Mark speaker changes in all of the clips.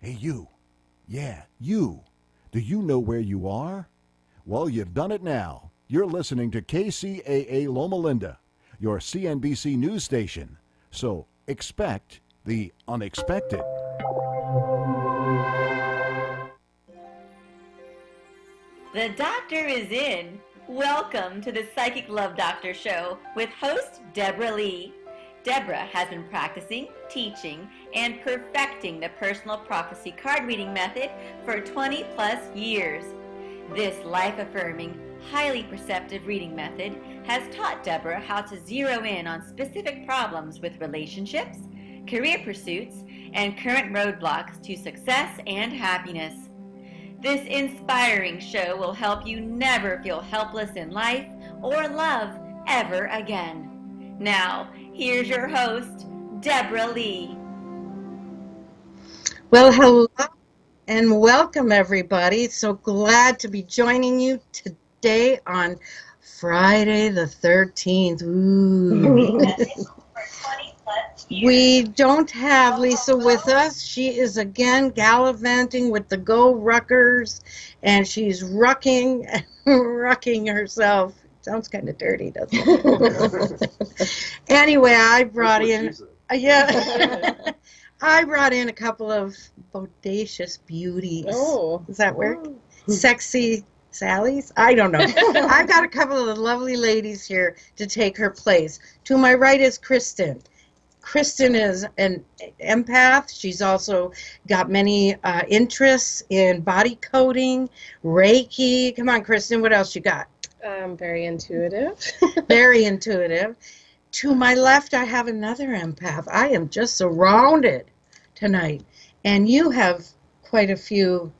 Speaker 1: Hey, you. Yeah, you. Do you know where you are? Well, you've done it now. You're listening to KCAA Loma Linda, your CNBC news station. So expect the unexpected.
Speaker 2: The doctor is in. Welcome to the Psychic Love Doctor Show with host Deborah Lee. Deborah has been practicing, teaching, and perfecting the personal prophecy card reading method for 20 plus years. This life-affirming, highly perceptive reading method has taught Deborah how to zero in on specific problems with relationships, career pursuits, and current roadblocks to success and happiness. This inspiring show will help you never feel helpless in life or love ever again. Now, here's your host, Deborah Lee.
Speaker 3: Well, hello and welcome, everybody. So glad to be joining you today on Friday the 13th. Ooh. We don't have Lisa with us. She is again gallivanting with the Go Ruckers, and she's rucking herself. Sounds kind of dirty, doesn't it? Anyway, I brought in I brought in a couple of bodacious beauties.
Speaker 4: Oh.
Speaker 3: Does that work? Sexy Sally's? I don't know. I've got a couple of lovely ladies here to take her place. To my right is Kristen. Kristen is an empath. She's also got many interests in body coding, Reiki. Come on, Kristen, what else you got?
Speaker 4: Very intuitive.
Speaker 3: Very intuitive. To my left, I have another empath. I am just surrounded tonight. And you have quite a few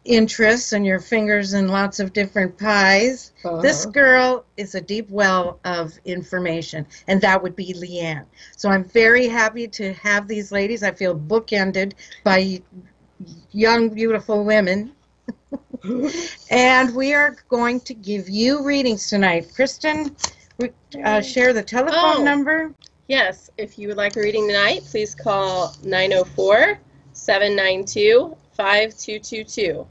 Speaker 3: interests and your fingers in lots of different pies. This girl is a deep well of information, and that would be Leanne. So I'm very happy to have these ladies. I feel bookended by young, beautiful women. And we are going to give you readings tonight. Kristen, share the telephone number.
Speaker 4: Yes, if you would like a reading tonight, please call 904-792-5222.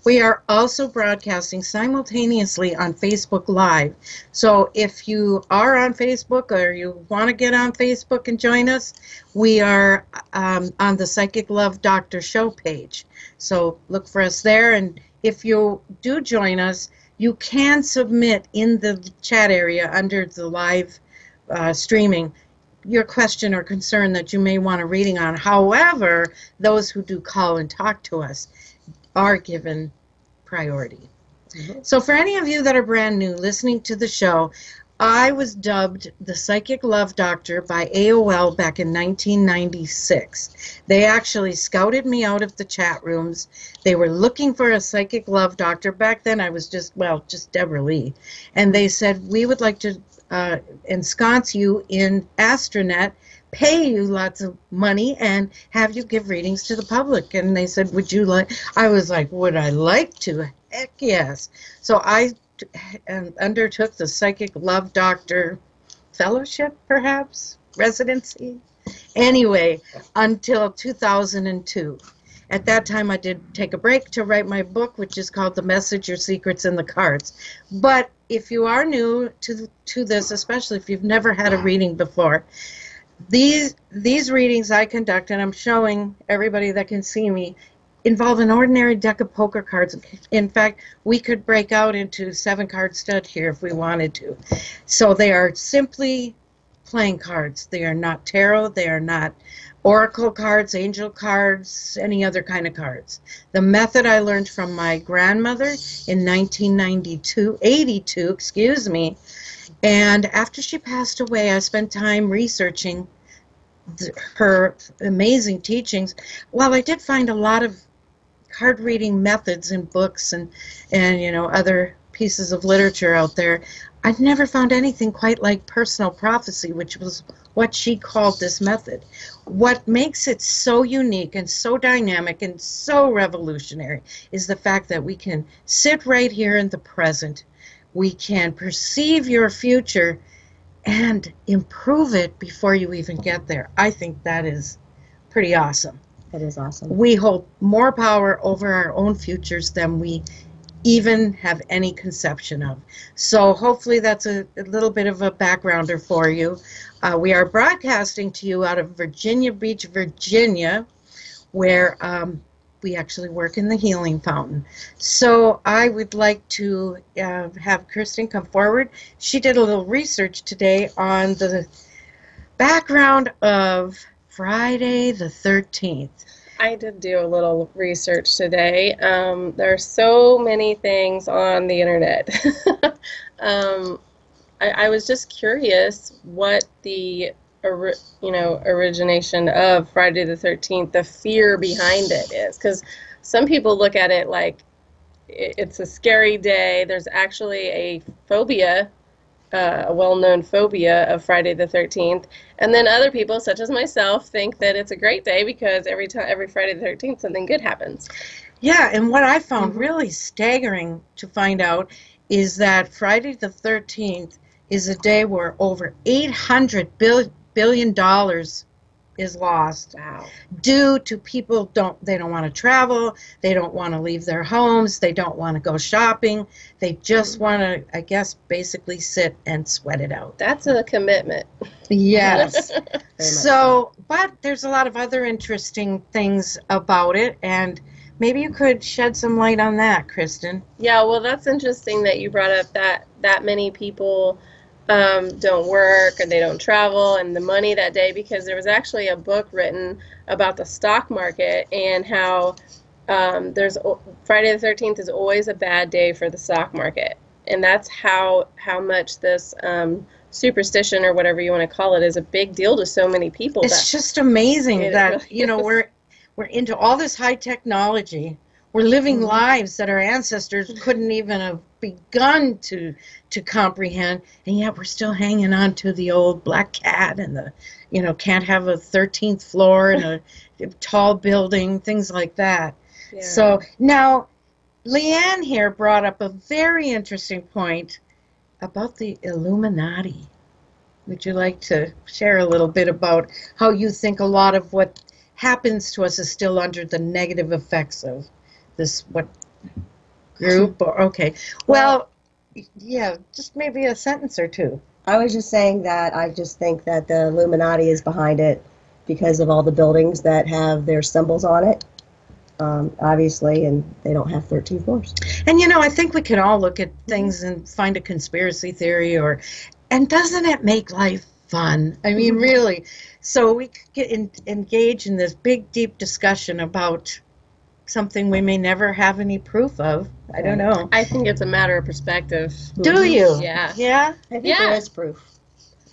Speaker 3: We are also broadcasting simultaneously on Facebook Live. So if you are on Facebook or you want to get on Facebook and join us, we are on the Psychic Love Doctor Show page. So look for us there. And if you do join us, you can submit in the chat area under the live streaming your question or concern that you may want a reading on. However, those who do call and talk to us are given priority. So for any of you that are brand new listening to the show, I was dubbed the Psychic Love Doctor by AOL back in 1996. They actually scouted me out of the chat rooms. They were looking for a Psychic Love Doctor. Back then I was just Deborah Lee. And they said, we would like to ensconce you in Astronet, pay you lots of money, and have you give readings to the public. And they said, would you like? I was like, would I like to? Heck yes. So I undertook the Psychic Love Doctor Fellowship, perhaps, residency. Anyway, until 2002. At that time, I did take a break to write my book, which is called The Message, Your Secrets, and the Cards. But if you are new to this, especially if you've never had a reading before, these readings I conduct, and I'm showing everybody that can see me, involve an ordinary deck of poker cards. In fact, we could break out into 7-card stud here if we wanted to. So they are simply playing cards. They are not tarot. They are not oracle cards, angel cards, any other kind of cards. The method I learned from my grandmother in 1982, excuse me. And after she passed away, I spent time researching her amazing teachings. While I did find a lot of card reading methods in books and other pieces of literature out there, I've never found anything quite like personal prophecy, which was what she called this method. What makes it so unique and so dynamic and so revolutionary is the fact that we can sit right here in the present. We can perceive your future and improve it before you even get there. I think that is pretty awesome.
Speaker 5: That is awesome.
Speaker 3: We hold more power over our own futures than we even have any conception of. So hopefully that's a little bit of a backgrounder for you. We are broadcasting to you out of Virginia Beach, Virginia, where we actually work in the Healing Fountain. So I would like to have Kristen come forward. She did a little research today on the background of Friday the 13th.
Speaker 4: I did do a little research today. There are so many things on the internet. I was just curious what the origination of Friday the 13th, the fear behind it is, because some people look at it like it's a scary day. There's actually a phobia, a well-known phobia of Friday the 13th, and then other people, such as myself, think that it's a great day because every Friday the 13th something good happens.
Speaker 3: Yeah, and what I found really staggering to find out is that Friday the 13th is a day where over $800 billion is lost.
Speaker 4: Wow.
Speaker 3: Due to people don't want to travel, they don't want to leave their homes, they don't want to go shopping, they just want to, I guess, basically sit and sweat it out.
Speaker 4: That's a commitment.
Speaker 3: Yes. So, but there's a lot of other interesting things about it, and maybe you could shed some light on that, Kristen.
Speaker 4: Yeah, well, that's interesting that you brought up that many people don't work or they don't travel and the money that day, because there was actually a book written about the stock market and how there's Friday the 13th is always a bad day for the stock market, and that's how much this superstition, or whatever you want to call it, is a big deal to so many people.
Speaker 3: It's just amazing that
Speaker 4: really
Speaker 3: we're into all this high technology. We're living lives that our ancestors couldn't even have begun to comprehend, and yet we're still hanging on to the old black cat and the, can't have a 13th floor and a tall building, things like that. Yeah. So now, Leanne here brought up a very interesting point about the Illuminati. Would you like to share a little bit about how you think a lot of what happens to us is still under the negative effects of this group? Or okay, well, yeah, just maybe a sentence or two.
Speaker 5: I was just saying that I just think that the Illuminati is behind it because of all the buildings that have their symbols on it, obviously, and they don't have 13 floors.
Speaker 3: And I think we can all look at things and find a conspiracy theory, and doesn't it make life fun? I mean, really. So we could get engage in this big, deep discussion about something we may never have any proof of. I don't know.
Speaker 4: I think it's a matter of perspective.
Speaker 3: Do you?
Speaker 4: Yeah.
Speaker 3: Yeah?
Speaker 5: I think there is proof.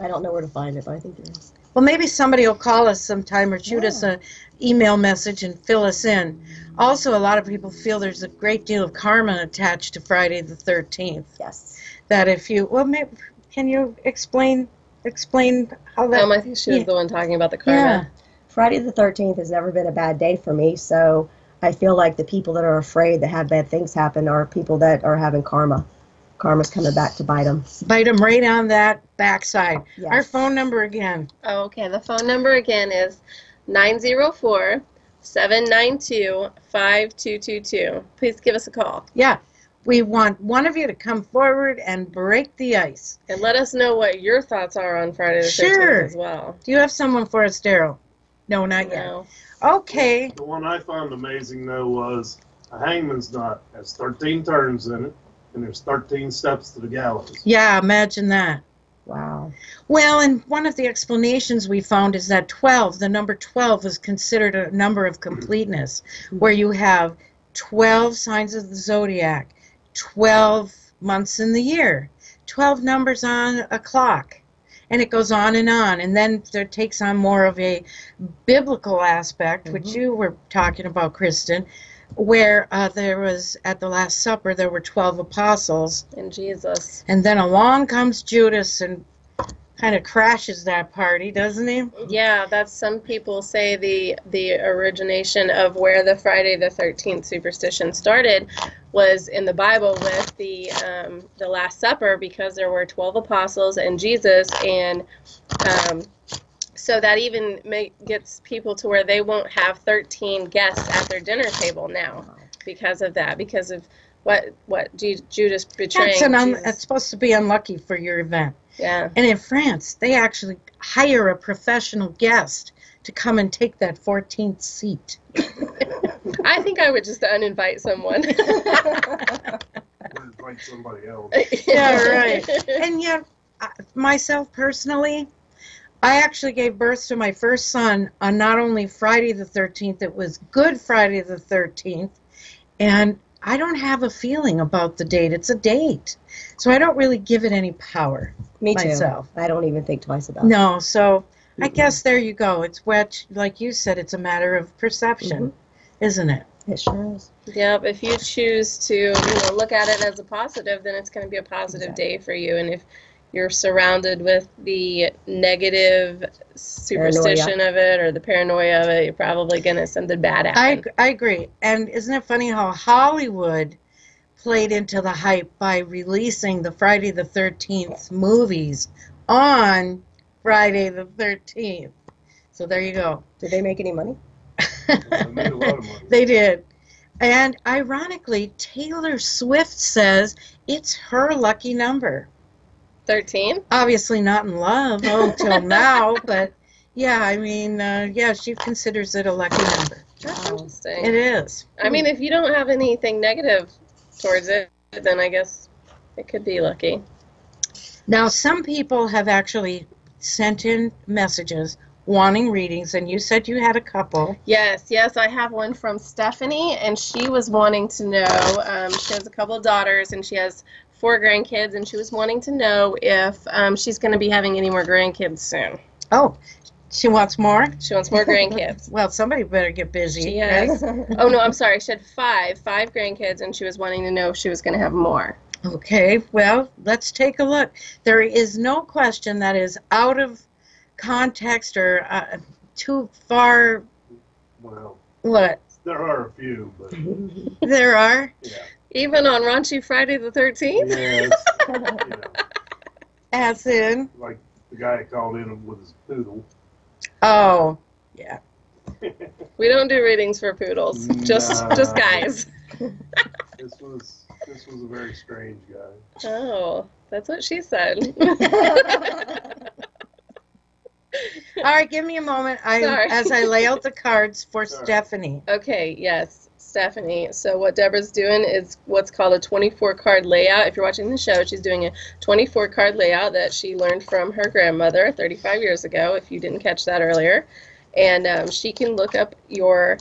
Speaker 5: I don't know where to find it, but I think there is.
Speaker 3: Well, maybe somebody will call us sometime or shoot us an email message and fill us in. Also, a lot of people feel there's a great deal of karma attached to Friday the 13th.
Speaker 5: Yes.
Speaker 3: That if you, maybe, can you explain how that...
Speaker 4: I think she was the one talking about the karma.
Speaker 3: Yeah.
Speaker 5: Friday the 13th has never been a bad day for me, so I feel like the people that are afraid that have bad things happen are people that are having karma. Karma's coming back to bite them.
Speaker 3: Bite them right on that backside.
Speaker 5: Yes.
Speaker 3: Our phone number again.
Speaker 4: Okay, the phone number again is 904-792-5222. Please give us a call.
Speaker 3: Yeah. We want one of you to come forward and break the ice.
Speaker 4: And let us know what your thoughts are on Friday the 13th as well.
Speaker 3: Do you have someone for us, Daryl? No, not yet. Okay.
Speaker 6: The one I found amazing, though, was a hangman's knot has 13 turns in it, and there's 13 steps to the gallows.
Speaker 3: Yeah, imagine that.
Speaker 5: Wow.
Speaker 3: Well, and one of the explanations we found is that 12, the number 12, is considered a number of completeness, where you have 12 signs of the zodiac, 12 months in the year, 12 numbers on a clock, and it goes on, and then it takes on more of a biblical aspect, which you were talking about, Kristen, where there was, at the Last Supper, there were 12 apostles.
Speaker 4: And Jesus.
Speaker 3: And then along comes Judas and kind of crashes that party, doesn't he?
Speaker 4: Yeah, that's, some people say the origination of where the Friday the 13th superstition started was in the Bible with the Last Supper, because there were 12 apostles and Jesus, and So that even gets people to where they won't have 13 guests at their dinner table now because of that, because of what Judas betraying Jesus.
Speaker 3: It's supposed to be unlucky for your event.
Speaker 4: Yeah.
Speaker 3: And in France, they actually hire a professional guest to come and take that 14th seat.
Speaker 4: I think I would just uninvite someone.
Speaker 6: Invite somebody else.
Speaker 3: Yeah, right. And yet, myself personally, I actually gave birth to my first son on not only Friday the 13th, it was Good Friday the 13th, and I don't have a feeling about the date. It's a date. So I don't really give it any power.
Speaker 5: Me too.
Speaker 3: Myself.
Speaker 5: I don't even think twice about it.
Speaker 3: No, so I guess there you go. It's what, like you said, it's a matter of perception, isn't it?
Speaker 5: It sure is.
Speaker 4: Yep. If you choose to look at it as a positive, then it's going to be a positive day for you. And if you're surrounded with the negative superstition of it or the paranoia of it, you're probably going to something bad happen.
Speaker 3: I agree. And isn't it funny how Hollywood played into the hype by releasing the Friday the 13th movies on Friday the 13th? So there you go.
Speaker 5: Did they make any money?
Speaker 6: They made a lot of money.
Speaker 3: They did. And ironically, Taylor Swift says it's her lucky number.
Speaker 4: 13?
Speaker 3: Obviously not in love till now, but yeah, I mean, she considers it a lucky number.
Speaker 4: That's interesting.
Speaker 3: It is.
Speaker 4: I mean, if you don't have anything negative towards it, then I guess it could be lucky.
Speaker 3: Now, some people have actually sent in messages wanting readings, and you said you had a couple.
Speaker 4: Yes, I have one from Stephanie, and she was wanting to know, she has a couple of daughters, and she has 4 grandkids, and she was wanting to know if she's going to be having any more grandkids soon.
Speaker 3: Oh, she wants more?
Speaker 4: She wants more grandkids.
Speaker 3: Well, somebody better get busy.
Speaker 4: She has. Oh, no, I'm sorry. She had 5 grandkids, and she was wanting to know if she was going to have more.
Speaker 3: Okay, well, let's take a look. There is no question that is out of context or too far.
Speaker 6: Well,
Speaker 3: what?
Speaker 6: There are a few, but
Speaker 3: there are.
Speaker 6: Yeah.
Speaker 4: Even on Raunchy Friday the 13th.
Speaker 6: Yes.
Speaker 3: As in.
Speaker 6: Like the guy that called in with his poodle.
Speaker 3: Oh, yeah.
Speaker 4: We don't do readings for poodles. Just guys.
Speaker 6: This was a very strange guy.
Speaker 4: Oh, that's what she said.
Speaker 3: All right, give me a moment as I lay out the cards for Stephanie.
Speaker 4: Okay, yes, Stephanie. So what Deborah's doing is what's called a 24-card layout. If you're watching the show, she's doing a 24-card layout that she learned from her grandmother 35 years ago, if you didn't catch that earlier. And she can look up your,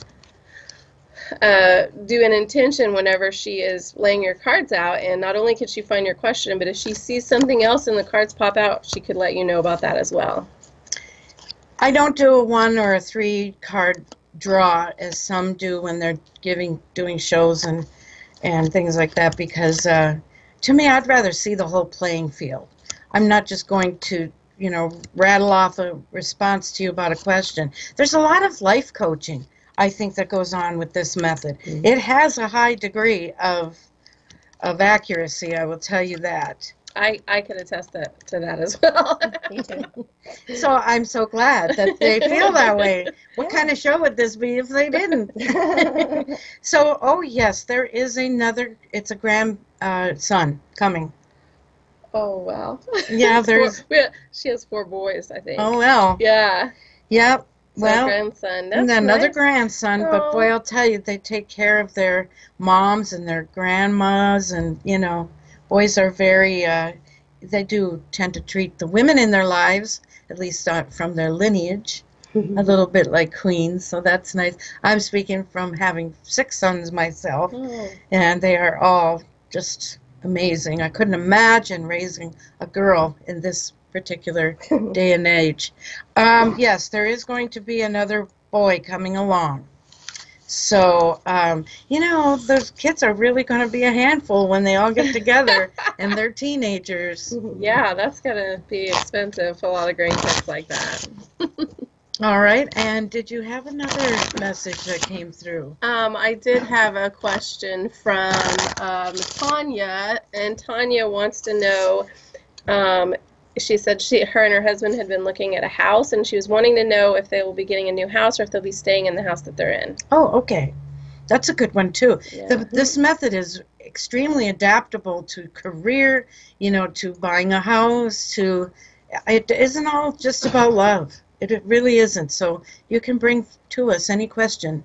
Speaker 4: do an intention whenever she is laying your cards out. And not only can she find your question, but if she sees something else and the cards pop out, she could let you know about that as well.
Speaker 3: I don't do a 1 or a 3 card draw as some do when they're doing shows and things like that, because to me, I'd rather see the whole playing field. I'm not just going to rattle off a response to you about a question. There's a lot of life coaching, I think, that goes on with this method. Mm-hmm. It has a high degree of accuracy, I will tell you that.
Speaker 4: I can attest to that as well.
Speaker 3: So I'm so glad that they feel that way. What kind of show would this be if they didn't? So, oh yes, there is another, it's a grandson coming.
Speaker 4: Oh, wow.
Speaker 3: Yeah, there's...
Speaker 4: She has 4 boys, I think.
Speaker 3: Oh, well.
Speaker 4: Yeah.
Speaker 3: Yep. Well,
Speaker 4: grandson. That's
Speaker 3: another
Speaker 4: nice.
Speaker 3: Grandson, but boy, I'll tell you, they take care of their moms and their grandmas, and, boys are very, they do tend to treat the women in their lives, at least from their lineage, a little bit like queens, so that's nice. I'm speaking from having 6 sons myself, and they are all just amazing. I couldn't imagine raising a girl in this particular day and age. Yes, there is going to be another boy coming along. So, those kids are really going to be a handful when they all get together and they're teenagers.
Speaker 4: Yeah, that's going to be expensive, a lot of grandkids like that.
Speaker 3: All right, and did you have another message that came through?
Speaker 4: I did have a question from Tanya, and Tanya wants to know she said her and her husband had been looking at a house, and she was wanting to know if they will be getting a new house or if they'll be staying in the house that they're in.
Speaker 3: Oh, okay. That's a good one, too.
Speaker 4: Yeah.
Speaker 3: This method is extremely adaptable to career, to buying a house, it isn't all just about love. It really isn't. So you can bring to us any question,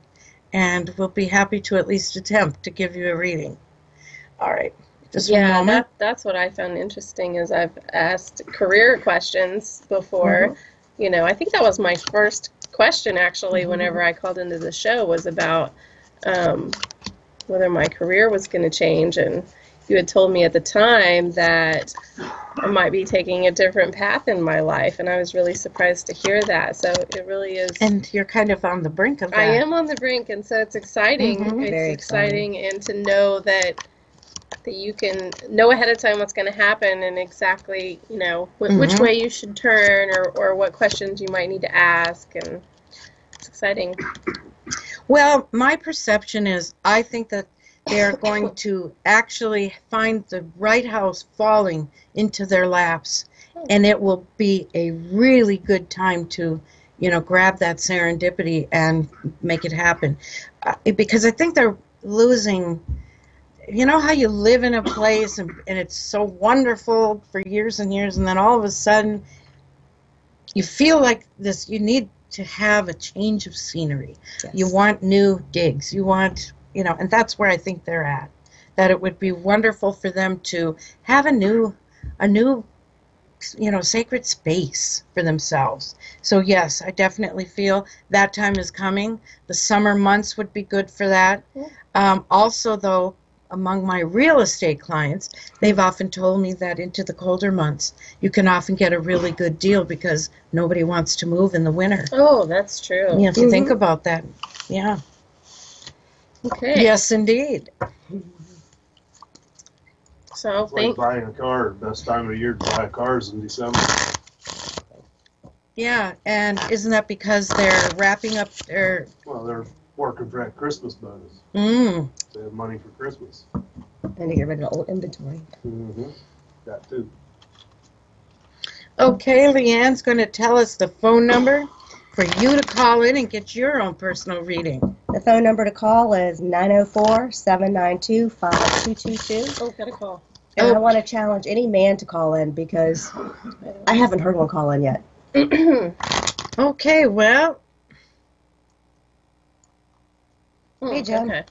Speaker 3: and we'll be happy to at least attempt to give you a reading. All right. Just one moment.
Speaker 4: That's what I found interesting is I've asked career questions before. I think that was my first question, actually, whenever I called into the show, was about whether my career was going to change. And you had told me at the time that I might be taking a different path in my life, and I was really surprised to hear that. So it really is.
Speaker 3: And you're kind of on the brink of that.
Speaker 4: I am on the brink, and so it's exciting. It's
Speaker 5: Very
Speaker 4: exciting, and to know that you can know ahead of time what's going to happen and exactly, which way you should turn or what questions you might need to ask, and it's exciting.
Speaker 3: Well, my perception is I think that they're going to actually find the right house falling into their laps, and it will be a really good time to, grab that serendipity and make it happen. Because I think they're losing, how you live in a place and it's so wonderful for years and years, and then all of a sudden you feel like you need to have a change of scenery. Yes. You want new digs. You want, and that's where I think they're at. That it would be wonderful for them to have a new, sacred space for themselves. So yes, I definitely feel that time is coming. The summer months would be good for that. Yeah. Also, though, among my real estate clients, they've often told me that into the colder months, you can often get a really good deal because nobody wants to move in the winter.
Speaker 4: Oh, that's true.
Speaker 3: Yeah, if you think about that. Yeah.
Speaker 4: Okay.
Speaker 3: Yes, indeed.
Speaker 4: So,
Speaker 6: it's like buying a car. Best time of year to buy a car is in December.
Speaker 3: Yeah, and isn't that because they're wrapping up their...
Speaker 6: Well, they're working for that Christmas bonus. They have money for Christmas.
Speaker 5: And to get rid of the old inventory.
Speaker 6: That too.
Speaker 3: Okay, Leanne's going to tell us the phone number for you to call in and get your own personal reading.
Speaker 5: The phone number to call is 904-792-5222.
Speaker 4: Oh, got a call.
Speaker 5: And I want to challenge any man to call in because I haven't heard one call in yet.
Speaker 3: Okay, well...
Speaker 5: Hey, Jen.
Speaker 4: Okay.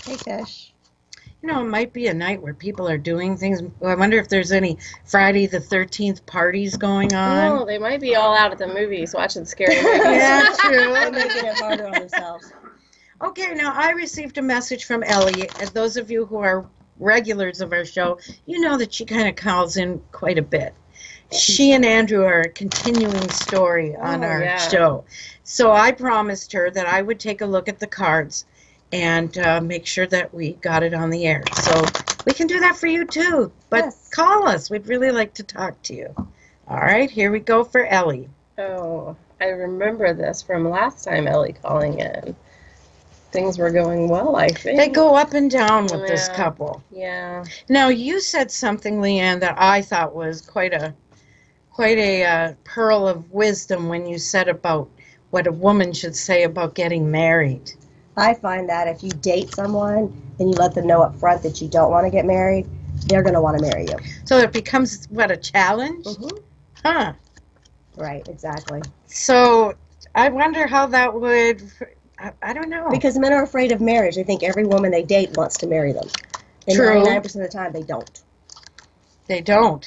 Speaker 5: Hey, Fish.
Speaker 3: It might be a night where people are doing things. I wonder if there's any Friday the 13th parties going on.
Speaker 4: Oh, they might be all out at the movies watching scary movies.
Speaker 3: Yeah, true.
Speaker 5: They're making it harder on themselves.
Speaker 3: Okay, now I received a message from Ellie. And those of you who are regulars of our show, you know that she kind of calls in quite a bit. She and Andrew are a continuing story on our show. So I promised her that I would take a look at the cards and make sure that we got it on the air. So we can do that for you too. But call us. We'd really like to talk to you. All right, here we go for Ellie.
Speaker 4: Oh, I remember this from last time Ellie calling in. Things were going well, I think.
Speaker 3: They go up and down with this couple.
Speaker 4: Yeah.
Speaker 3: Now, you said something, Leanne, that I thought was quite a pearl of wisdom when you said about what a woman should say about getting married.
Speaker 5: I find that if you date someone and you let them know up front that you don't want to get married, they're going to want to marry you.
Speaker 3: So it becomes, what, a challenge? Huh.
Speaker 5: Right, exactly.
Speaker 3: So I wonder how that would, I don't know.
Speaker 5: Because men are afraid of marriage. They think every woman they date wants to marry them. And
Speaker 3: True.
Speaker 5: 99% of the time, they don't.
Speaker 3: They don't.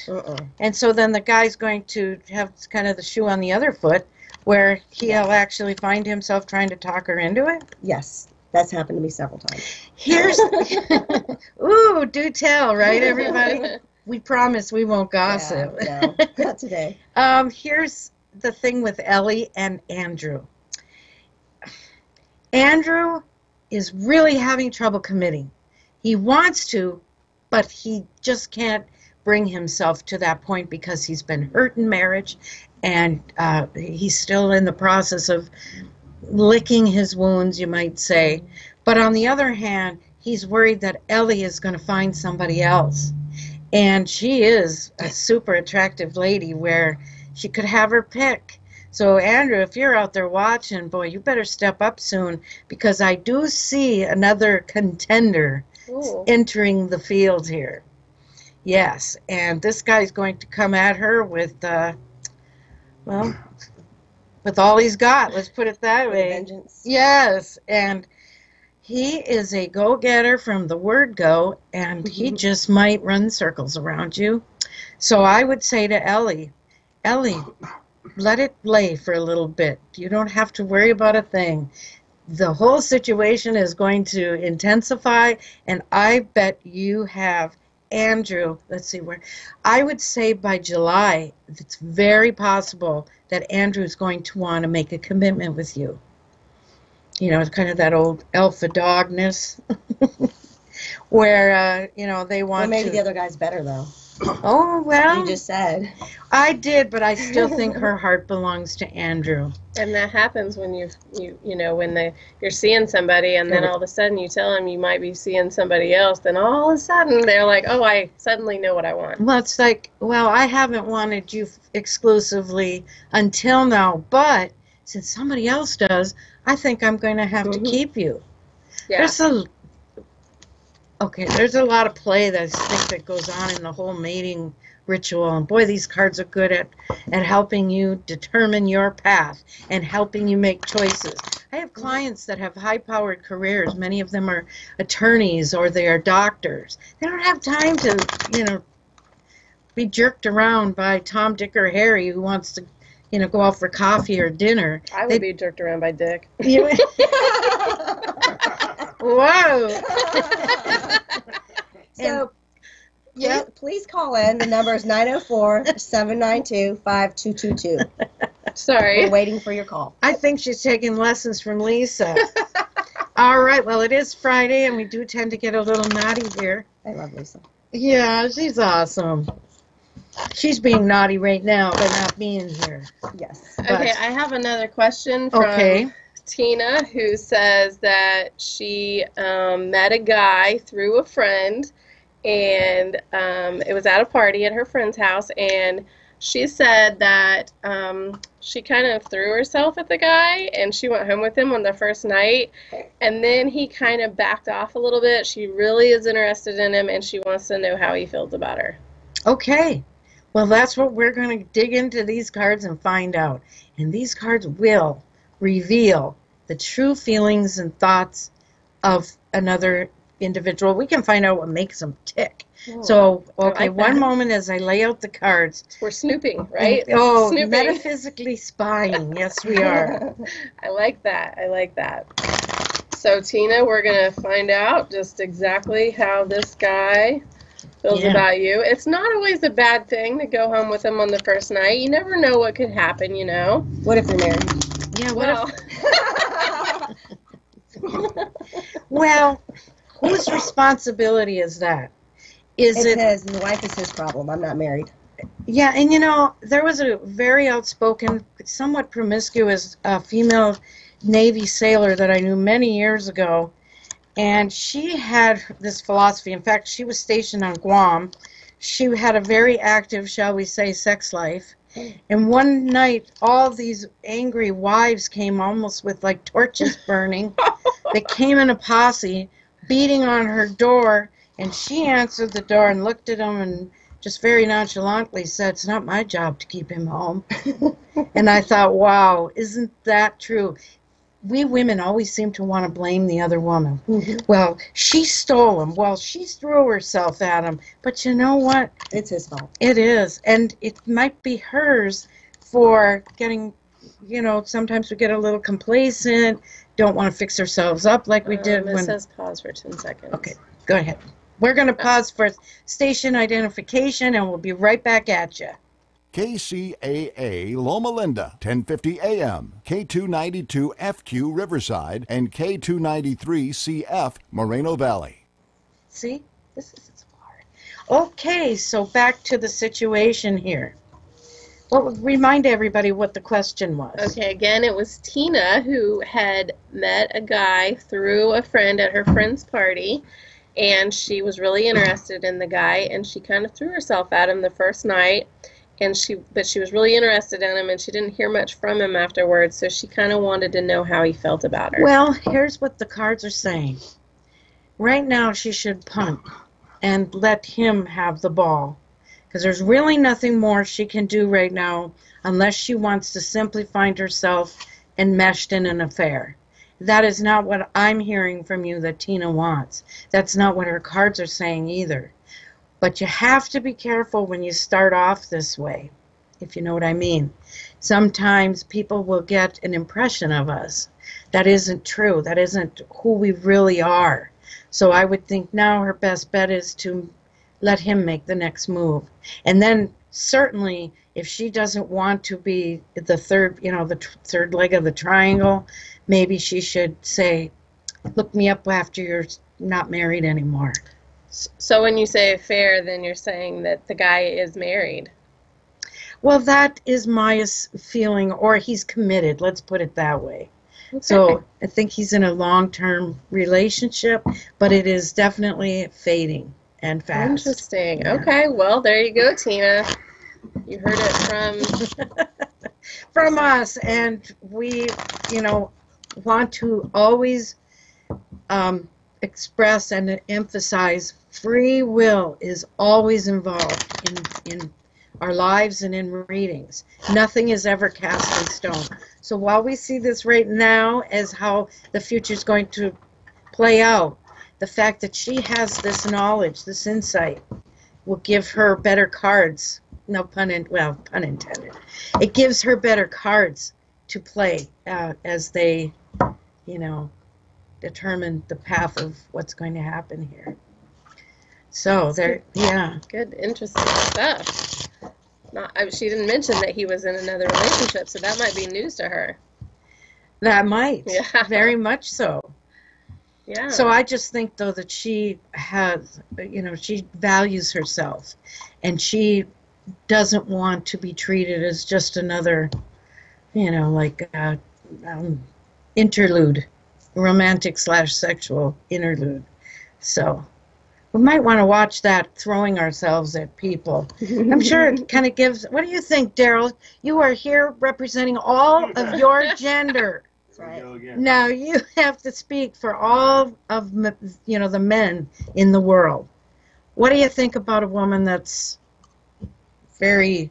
Speaker 3: And so then the guy's going to have kind of the shoe on the other foot where he'll actually find himself trying to talk her into it?
Speaker 5: Yes. That's happened to me several times.
Speaker 3: Here's, ooh, do tell, right, everybody? We promise we won't gossip.
Speaker 5: Yeah, no, not today.
Speaker 3: Here's the thing with Ellie and Andrew. Andrew is really having trouble committing. He wants to, but he just can't bring himself to that point because he's been hurt in marriage, and he's still in the process of licking his wounds, you might say. But on the other hand, he's worried that Ellie is going to find somebody else. And she is a super attractive lady where she could have her pick. So, Andrew, if you're out there watching, boy, you better step up soon, because I do see another contender
Speaker 4: Ooh.
Speaker 3: entering the field here. Yes, and this guy's going to come at her with, well, with all he's got. Let's put it that
Speaker 5: With
Speaker 3: way.
Speaker 5: vengeance.
Speaker 3: Yes, and he is a go-getter from the word go, and he just might run circles around you. So I would say to Ellie, let it lay for a little bit. You don't have to worry about a thing. The whole situation is going to intensify, and I bet you have Andrew, let's see where, I would say by July, it's very possible that Andrew's going to want to make a commitment with you. You know, it's kind of that old alpha dogness where, you know, they want
Speaker 5: Well, maybe
Speaker 3: to.
Speaker 5: the other guy's better, though.
Speaker 3: Oh, well,
Speaker 5: You just said.
Speaker 3: I did, but I still think her heart belongs to Andrew.
Speaker 4: And that happens when you know, when you're seeing somebody and then all of a sudden you tell them you might be seeing somebody else, then all of a sudden they're like, oh, I suddenly know what I want.
Speaker 3: Well, it's like, well, I haven't wanted you exclusively until now, but since somebody else does, I think I'm going to have to keep you.
Speaker 4: Yeah.
Speaker 3: There's a lot of play that I think that goes on in the whole mating ritual, and boy, these cards are good at helping you determine your path and helping you make choices. I have clients that have high-powered careers. Many of them are attorneys or they are doctors. They don't have time to, you know, be jerked around by Tom, Dick, or Harry who wants to, you know, go out for coffee or dinner.
Speaker 4: I would be jerked around by Dick.
Speaker 3: Whoa!
Speaker 5: So, please call in. The number is 904-792-5222.
Speaker 4: Sorry.
Speaker 5: We're waiting for your call.
Speaker 3: I think she's taking lessons from Lisa. All right, well, it is Friday, and we do tend to get a little naughty here.
Speaker 5: I love Lisa.
Speaker 3: Yeah, she's awesome. She's being naughty right now by not being here.
Speaker 5: Yes.
Speaker 4: Okay, I have another question from Tina, who says that she met a guy through a friend, and it was at a party at her friend's house, and she said that she kind of threw herself at the guy, and she went home with him on the first night, and then he kind of backed off a little bit. She really is interested in him, and she wants to know how he feels about her.
Speaker 3: Okay. Well, that's what we're going to dig into these cards and find out. And these cards will reveal the true feelings and thoughts of another individual. We can find out what makes them tick.
Speaker 4: Oh,
Speaker 3: So, okay,
Speaker 4: like that.
Speaker 3: one moment as I lay out the cards.
Speaker 4: We're snooping, right?
Speaker 3: Oh,
Speaker 4: Snooping.
Speaker 3: metaphysically spying. Yes, we are.
Speaker 4: I like that. I like that. So, Tina, we're going to find out just exactly how this guy feels about you. It's not always a bad thing to go home with him on the first night. You never know what could happen, you know.
Speaker 5: What if you're married?
Speaker 3: Yeah,
Speaker 4: Well,
Speaker 3: well, whose responsibility is that?
Speaker 5: It's his. The wife is his problem. I'm not married.
Speaker 3: Yeah, and you know, there was a very outspoken, somewhat promiscuous female Navy sailor that I knew many years ago, and she had this philosophy. In fact, she was stationed on Guam. She had a very active, shall we say, sex life. And one night, all these angry wives came almost with like torches burning. They came in a posse, beating on her door, and she answered the door and looked at them and just very nonchalantly said, "It's not my job to keep him home." And I thought, wow, isn't that true? We women always seem to want to blame the other woman. Well, she stole him. Well, she threw herself at him. But you know what?
Speaker 5: It's his fault.
Speaker 3: It is. And it might be hers for getting, you know, sometimes we get a little complacent, don't want to fix ourselves up like we did
Speaker 4: it
Speaker 3: when...
Speaker 4: says pause for 10 seconds.
Speaker 3: Okay, go ahead. We're going to pause for station identification, and we'll be right back at you.
Speaker 1: KCAA Loma Linda, 1050 AM, K292 FQ Riverside, and K293 CF Moreno Valley.
Speaker 3: See? This is hard. Okay, so back to the situation here. Well, remind everybody what the question was.
Speaker 4: Okay, again, it was Tina who had met a guy through a friend at her friend's party, and she was really interested in the guy, and she kind of threw herself at him the first night, but she was really interested in him, and she didn't hear much from him afterwards, so she kind of wanted to know how he felt about her.
Speaker 3: Well, here's what the cards are saying. Right now, she should punt and let him have the ball, because there's really nothing more she can do right now unless she wants to simply find herself enmeshed in an affair. That is not what I'm hearing from you that Tina wants. That's not what her cards are saying either. But you have to be careful when you start off this way, if you know what I mean. Sometimes people will get an impression of us that isn't true. That isn't who we really are. So I would think now her best bet is to let him make the next move. And then certainly if she doesn't want to be the third, the third leg of the triangle, maybe she should say, look me up after you're not married anymore.
Speaker 4: So when you say affair, then you're saying that the guy is married.
Speaker 3: Well, that is my feeling, or he's committed, let's put it that way.
Speaker 4: Okay.
Speaker 3: So I think he's in a long-term relationship, but it is definitely fading and fast.
Speaker 4: Interesting.
Speaker 3: Yeah.
Speaker 4: Okay, well, there you go, Tina. You heard it
Speaker 3: from us, and we, want to always express and emphasize free will is always involved in our lives and in readings. Nothing is ever cast in stone. So while we see this right now as how the future is going to play out, the fact that she has this knowledge, this insight, will give her better cards. No pun intended. It gives her better cards to play as they, determine the path of what's going to happen here. So there, yeah.
Speaker 4: Good, interesting stuff. She didn't mention that he was in another relationship, so that might be news to her.
Speaker 3: That might,
Speaker 4: Yeah.
Speaker 3: Very much so.
Speaker 4: Yeah.
Speaker 3: So I just think, though, that she has, she values herself, and she doesn't want to be treated as just another, interlude, romantic/sexual interlude. So we might want to watch that, throwing ourselves at people. I'm sure it kind of gives. What do you think, Daryl? You are here representing all of your gender.
Speaker 6: There we go again.
Speaker 3: Now you have to speak for all of the men in the world. What do you think about a woman that's very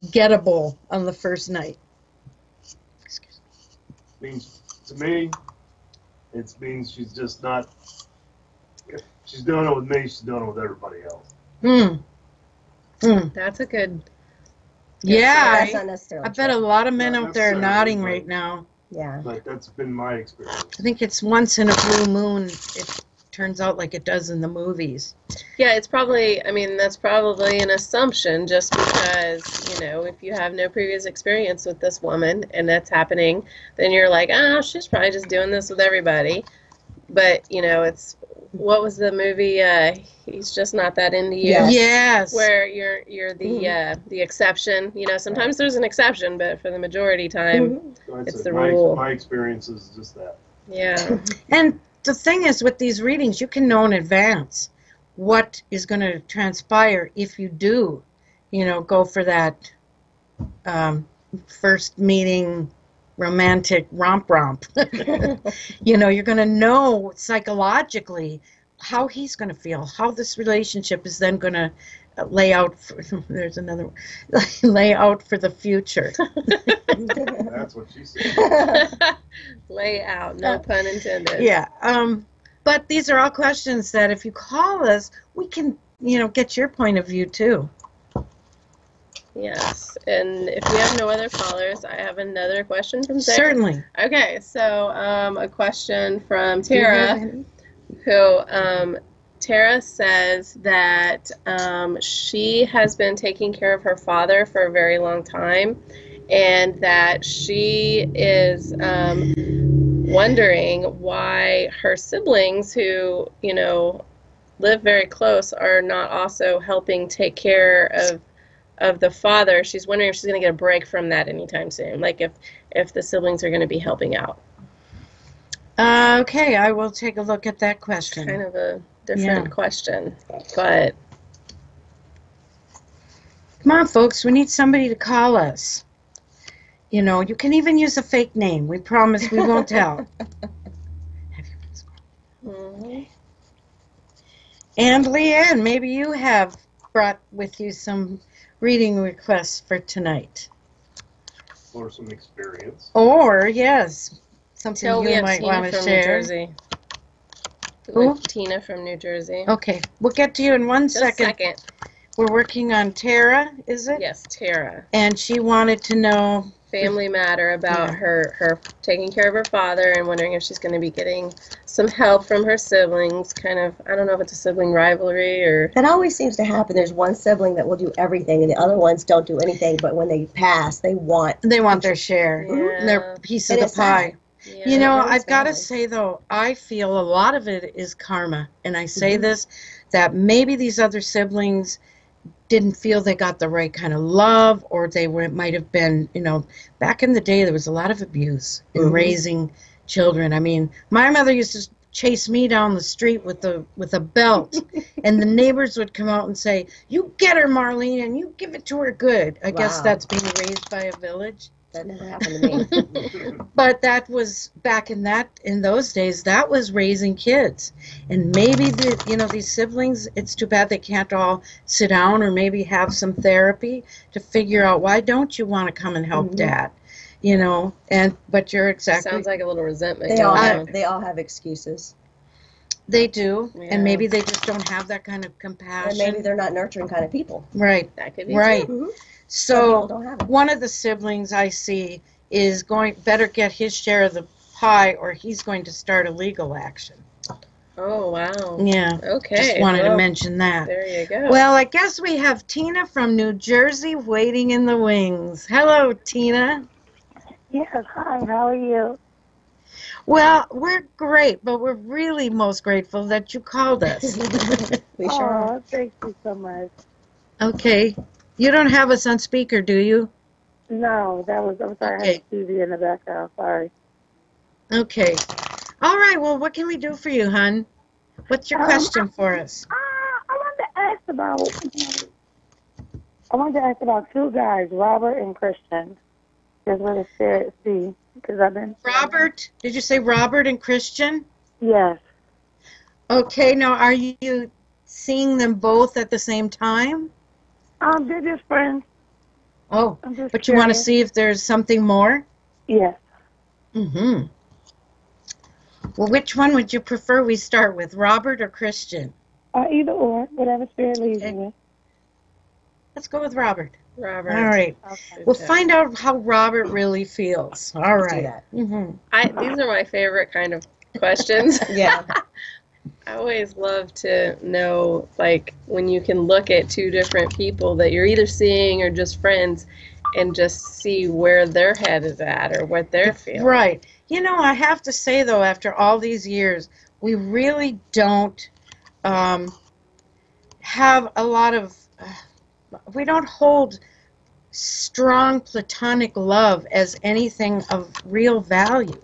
Speaker 3: gettable on the first night?
Speaker 6: Means to me, it means she's just not. If she's doing it with me, she's doing it with everybody else.
Speaker 4: That's a good.
Speaker 3: Yeah,
Speaker 5: That's not necessarily
Speaker 3: I bet a lot of men
Speaker 6: Not
Speaker 3: out there are
Speaker 6: necessarily,
Speaker 3: nodding
Speaker 6: but-
Speaker 3: right now.
Speaker 5: Yeah.
Speaker 6: But that's been my experience.
Speaker 3: I think it's once in a blue moon. It turns out like it does in the movies.
Speaker 4: Yeah, it's probably, that's probably an assumption just because, if you have no previous experience with this woman and that's happening, then you're like, oh, she's probably just doing this with everybody. But, it's, what was the movie, He's Just Not That Into You?
Speaker 5: Yes.
Speaker 3: Yes.
Speaker 4: Where you're the exception. Sometimes there's an exception, but for the majority time,
Speaker 6: So I'd
Speaker 4: It's
Speaker 6: say
Speaker 4: the rule.
Speaker 6: My experience is just that.
Speaker 4: yeah.
Speaker 3: And the thing is, with these readings, you can know in advance what is going to transpire if you do, go for that first meeting romantic romp. You're going to know psychologically how he's going to feel, how this relationship is then going to lay out lay out for the future.
Speaker 6: That's what she said.
Speaker 4: Lay out, no pun intended.
Speaker 3: Yeah. But these are all questions that if you call us, we can, get your point of view too.
Speaker 4: Yes. And if we have no other callers, I have another question from Sarah.
Speaker 3: Certainly.
Speaker 4: Okay, so a question from
Speaker 3: Do you have
Speaker 4: Tara,
Speaker 3: any?
Speaker 4: who Tara says that she has been taking care of her father for a very long time, and that she is wondering why her siblings, who live very close, are not also helping take care of the father. She's wondering if she's going to get a break from that anytime soon, like if the siblings are going to be helping out.
Speaker 3: Okay, I will take a look at that question.
Speaker 4: Kind of a different question. But
Speaker 3: Come on, folks, we need somebody to call us. You know, you can even use a fake name. We promise we won't tell.
Speaker 4: mhm.
Speaker 3: And Leanne, maybe you have brought with you some reading requests for tonight.
Speaker 6: Or some experience.
Speaker 3: Or, yes, something
Speaker 4: Till we
Speaker 3: you
Speaker 4: have
Speaker 3: might
Speaker 4: Tina
Speaker 3: want to
Speaker 4: from New
Speaker 3: share.
Speaker 4: Jersey.
Speaker 3: Who?
Speaker 4: With Tina from New Jersey.
Speaker 3: Okay, we'll get to you in one
Speaker 4: Just a second.
Speaker 3: We're working on Tara, is it?
Speaker 4: Yes, Tara.
Speaker 3: And she wanted to know.
Speaker 4: Family matter about
Speaker 3: Yeah.
Speaker 4: her taking care of her father and wondering if she's going to be getting some help from her siblings. Kind of, I don't know if it's a sibling rivalry or.
Speaker 5: That always seems to happen. There's one sibling that will do everything, and the other ones don't do anything. But when they pass, they want
Speaker 3: their share,
Speaker 4: Yeah.
Speaker 3: their piece of
Speaker 5: It
Speaker 3: the
Speaker 5: is sad.
Speaker 3: pie.
Speaker 4: Yeah.
Speaker 3: You know,
Speaker 5: Really
Speaker 3: I've got to
Speaker 5: sad.
Speaker 3: say, though, I feel a lot of it is karma. And I say
Speaker 5: Mhm.
Speaker 3: this, that maybe these other siblings didn't feel they got the right kind of love, or they might have been, you know, back in the day, there was a lot of abuse in
Speaker 5: Mhm.
Speaker 3: raising children. I mean, my mother used to chase me down the street with a belt, and the neighbors would come out and say, "You get her, Marlene, and you give it to her good." I guess
Speaker 5: Wow.
Speaker 3: that's being raised by a village.
Speaker 5: That never happened to me.
Speaker 3: But that was back in those days, that was raising kids. And maybe these siblings, it's too bad they can't all sit down or maybe have some therapy to figure out, why don't you want to come and help
Speaker 5: Mhm.
Speaker 3: Dad? You know, but you're exactly.
Speaker 4: Sounds like a little resentment
Speaker 5: They all
Speaker 4: going
Speaker 5: have
Speaker 4: on.
Speaker 5: they all have excuses,
Speaker 3: They do,
Speaker 4: Yeah.
Speaker 3: and maybe they just don't have that kind of
Speaker 5: and
Speaker 3: compassion.
Speaker 5: maybe they're not nurturing kind of people.
Speaker 3: Right,
Speaker 4: That could be
Speaker 3: right.
Speaker 4: true.
Speaker 5: Mhm. Some people
Speaker 3: So
Speaker 5: don't have it.
Speaker 3: one of the siblings I see is better get his share of the pie, or he's going to start a legal action.
Speaker 4: Oh, wow.
Speaker 3: Yeah.
Speaker 4: Okay.
Speaker 3: Just wanted to
Speaker 4: well,
Speaker 3: mention that.
Speaker 4: There you go.
Speaker 3: Well, I guess we have Tina from New Jersey waiting in the wings. Hello, Tina.
Speaker 7: Yes, hi, how are you?
Speaker 3: Well, we're great, but we're really most grateful that you called us.
Speaker 5: We sure are.
Speaker 7: Oh, thank you so much.
Speaker 3: Okay. You don't have us on speaker, do you?
Speaker 7: No, I'm sorry, I
Speaker 3: Okay.
Speaker 7: had the TV in the background, sorry.
Speaker 3: Okay. All right, well, what can we do for you, hon? What's your question for us?
Speaker 7: I wanted to ask about two guys, Robert and Christian. Just want to see, because I've been...
Speaker 3: Robert? Did you say Robert and Christian?
Speaker 7: Yes.
Speaker 3: Okay, now are you seeing them both at the same time?
Speaker 7: They're just friends.
Speaker 3: Oh,
Speaker 7: I'm just
Speaker 3: but you want to
Speaker 7: curious.
Speaker 3: see if there's something more?
Speaker 7: Yes.
Speaker 3: Mm-hmm. Well, which one would you prefer we start with, Robert or Christian?
Speaker 7: Either or, whatever spirit leads
Speaker 3: Okay.
Speaker 7: you with.
Speaker 3: Let's go with Robert.
Speaker 4: Robert.
Speaker 3: All right.
Speaker 7: Okay.
Speaker 3: We'll find out how Robert really feels. All
Speaker 5: Let's do
Speaker 3: right.
Speaker 5: that.
Speaker 3: Mm-hmm.
Speaker 4: These are my favorite kind of questions.
Speaker 5: Yeah.
Speaker 4: I always love to know, like, when you can look at two different people that you're either seeing or just friends and just see where their head is at or what they're feeling.
Speaker 3: Right. You know, I have to say, though, after all these years, we really don't have a lot of, we don't hold strong platonic love as anything of real value.